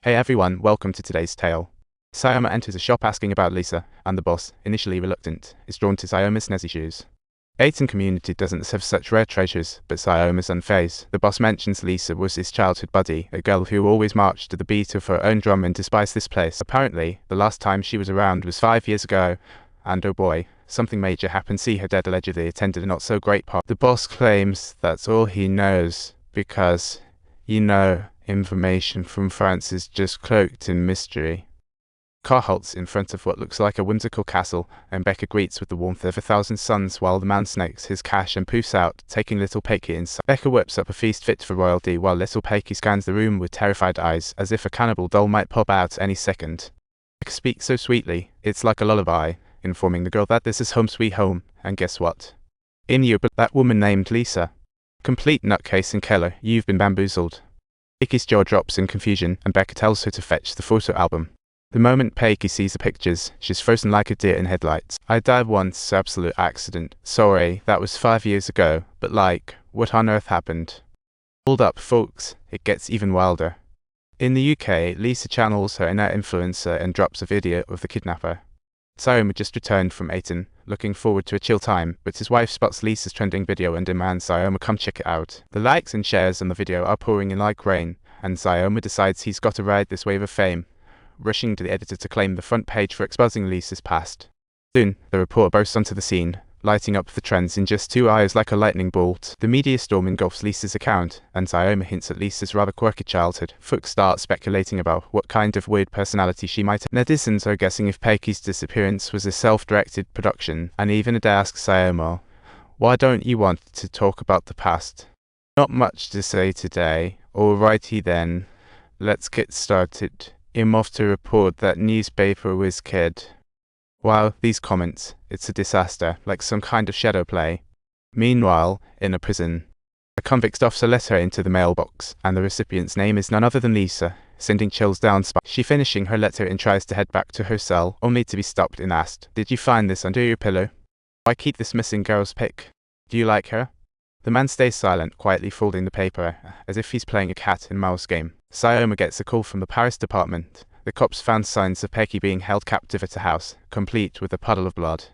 Hey everyone, welcome to today's tale. Sayoma enters a shop asking about Lisa, and the boss, initially reluctant, is drawn to Sayoma's snazzy shoes. Aiton community doesn't have such rare treasures, but Sayoma's unfazed. The boss mentions Lisa was his childhood buddy, a girl who always marched to the beat of her own drum and despised this place. Apparently, the last time she was around was 5 years ago, and oh boy, something major happened. See, her dad allegedly attended a not-so-great party. The boss claims that's all he knows, because, information from France is just cloaked in mystery. Car halts in front of what looks like a whimsical castle, and Becca greets with the warmth of 1,000 suns while the man snakes his cash and poofs out, taking little Peiqi inside. Becca whips up a feast fit for royalty while little Peiqi scans the room with terrified eyes, as if a cannibal doll might pop out any second. Becca speaks so sweetly, it's like a lullaby, informing the girl that this is home sweet home, and guess what? In you, but that woman named Lisa. Complete nutcase in Keller, you've been bamboozled. Peiqi's jaw drops in confusion, and Becca tells her to fetch the photo album. The moment Peiqi sees the pictures, she's frozen like a deer in headlights. I died once, absolute accident. Sorry, that was 5 years ago, but what on earth happened? Hold up, folks, it gets even wilder. In the UK, Lisa channels her inner influencer and drops a video of the kidnapper. Sayoma just returned from Aiton, looking forward to a chill time, but his wife spots Lisa's trending video and demands Sayoma come check it out. The likes and shares on the video are pouring in like rain, and Sayoma decides he's got to ride this wave of fame, rushing to the editor to claim the front page for exposing Lisa's past. Soon, the reporter bursts onto the scene, lighting up the trends in just 2 hours like a lightning bolt. The media storm engulfs Lisa's account, and Sayoma hints at Lisa's rather quirky childhood. Folks start speculating about what kind of weird personality she might have. Netizens are guessing if Peiqi's Disappearance was a self-directed production, and even a day asks Sayoma, "Why don't you want to talk about the past?" Not much to say today. Alrighty then, let's get started. I'm off to report that newspaper whiz kid. Wow, these comments, it's a disaster, like some kind of shadow play. Meanwhile, in a prison, a convict stuffs a letter into the mailbox, and the recipient's name is none other than Lisa, sending chills down spine. She finishing her letter and tries to head back to her cell, only to be stopped and asked, "Did you find this under your pillow? Why keep this missing girl's pic? Do you like her?" The man stays silent, quietly folding the paper, as if he's playing a cat and mouse game. Sayoma gets a call from the Paris department. The cops found signs of Peiqi being held captive at a house, complete with a puddle of blood.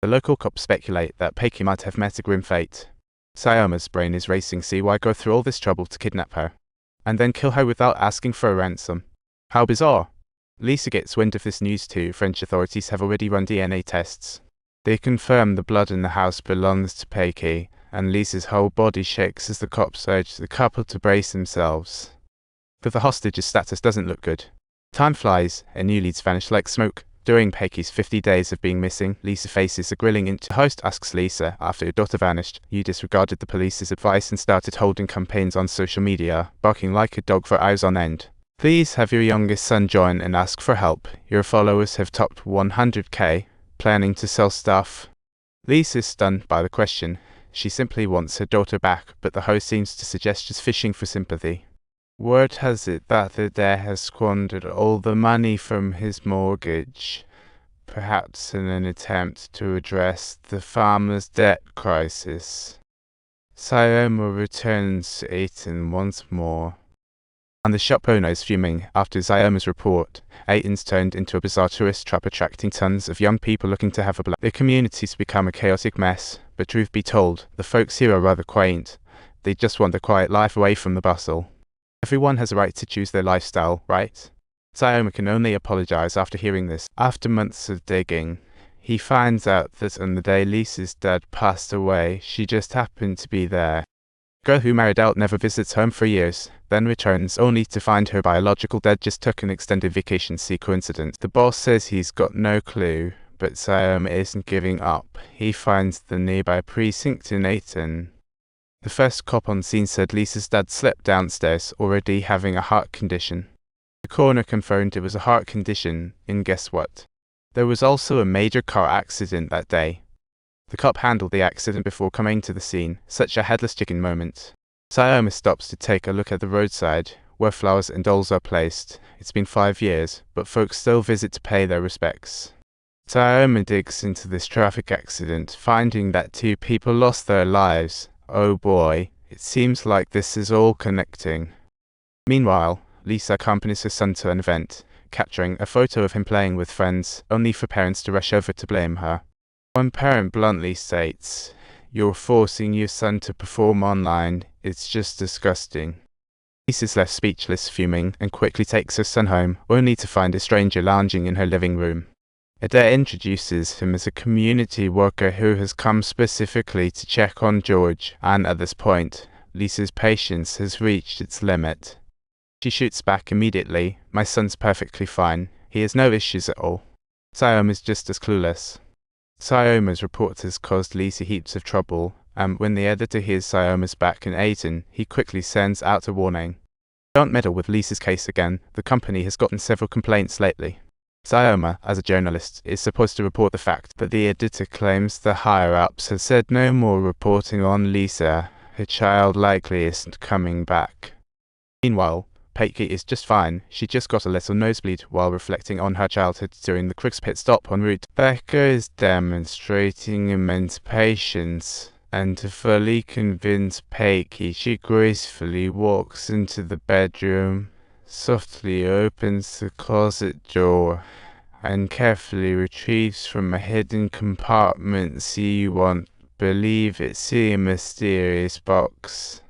The local cops speculate that Peiqi might have met a grim fate. Sayoma's brain is racing. See, why go through all this trouble to kidnap her, and then kill her without asking for a ransom? How bizarre! Lisa gets wind of this news too. French authorities have already run DNA tests. They confirm the blood in the house belongs to Peiqi, and Lisa's whole body shakes as the cops urge the couple to brace themselves. But the hostage's status doesn't look good. Time flies, and new leads vanish like smoke. During Peiqi's 50 days of being missing, Lisa faces a grilling into. The host asks Lisa, after her daughter vanished, "You disregarded the police's advice and started holding campaigns on social media, barking like a dog for hours on end. Please have your youngest son join and ask for help. Your followers have topped 100K, planning to sell stuff." Lisa's stunned by the question. She simply wants her daughter back, but the host seems to suggest she's fishing for sympathy. Word has it that the dad has squandered all the money from his mortgage, perhaps in an attempt to address the farmer's debt crisis. Sayoma returns to Aiton once more, and the shop owner is fuming. After Sayoma's report, Aiton's turned into a bizarre tourist trap attracting tons of young people looking to have a blast. The community's become a chaotic mess, but truth be told, the folks here are rather quaint. They just want the quiet life away from the bustle. Everyone has a right to choose their lifestyle, right? Sayoma can only apologize after hearing this. After months of digging, he finds out that on the day Lisa's dad passed away, she just happened to be there. The girl who married out never visits home for years, then returns only to find her biological dad just took an extended vacation. See coincidence. The boss says he's got no clue, but Sayoma isn't giving up. He finds the nearby precinct in Aiton. The first cop on scene said Lisa's dad slept downstairs, already having a heart condition. The coroner confirmed it was a heart condition, and guess what? There was also a major car accident that day. The cop handled the accident before coming to the scene, such a headless chicken moment. Sayoma stops to take a look at the roadside, where flowers and dolls are placed. It's been 5 years, but folks still visit to pay their respects. Sayoma digs into this traffic accident, finding that 2 people lost their lives. Oh boy, it seems like this is all connecting. Meanwhile, Lisa accompanies her son to an event, capturing a photo of him playing with friends, only for parents to rush over to blame her. One parent bluntly states, "You're forcing your son to perform online. It's just disgusting." Lisa's left speechless, fuming, and quickly takes her son home, only to find a stranger lounging in her living room. Adair introduces him as a community worker who has come specifically to check on George, and at this point, Lisa's patience has reached its limit. She shoots back immediately, "My son's perfectly fine. He has no issues at all." Sioma's just as clueless. Sioma's report has caused Lisa heaps of trouble, and when the editor hears Sioma's back in Aiden, he quickly sends out a warning. Don't meddle with Lisa's case again. The company has gotten several complaints lately. Sioma, as a journalist, is supposed to report the fact that the editor claims the higher-ups have said no more reporting on Lisa. Her child likely isn't coming back. Meanwhile, Peiqi is just fine. She just got a little nosebleed while reflecting on her childhood during the Criggs pit stop en route. Becca is demonstrating immense patience, and to fully convince Peiqi, she gracefully walks into the bedroom, softly opens the closet door, and carefully retrieves from a hidden compartment, "See, you won't believe it, see, a mysterious box."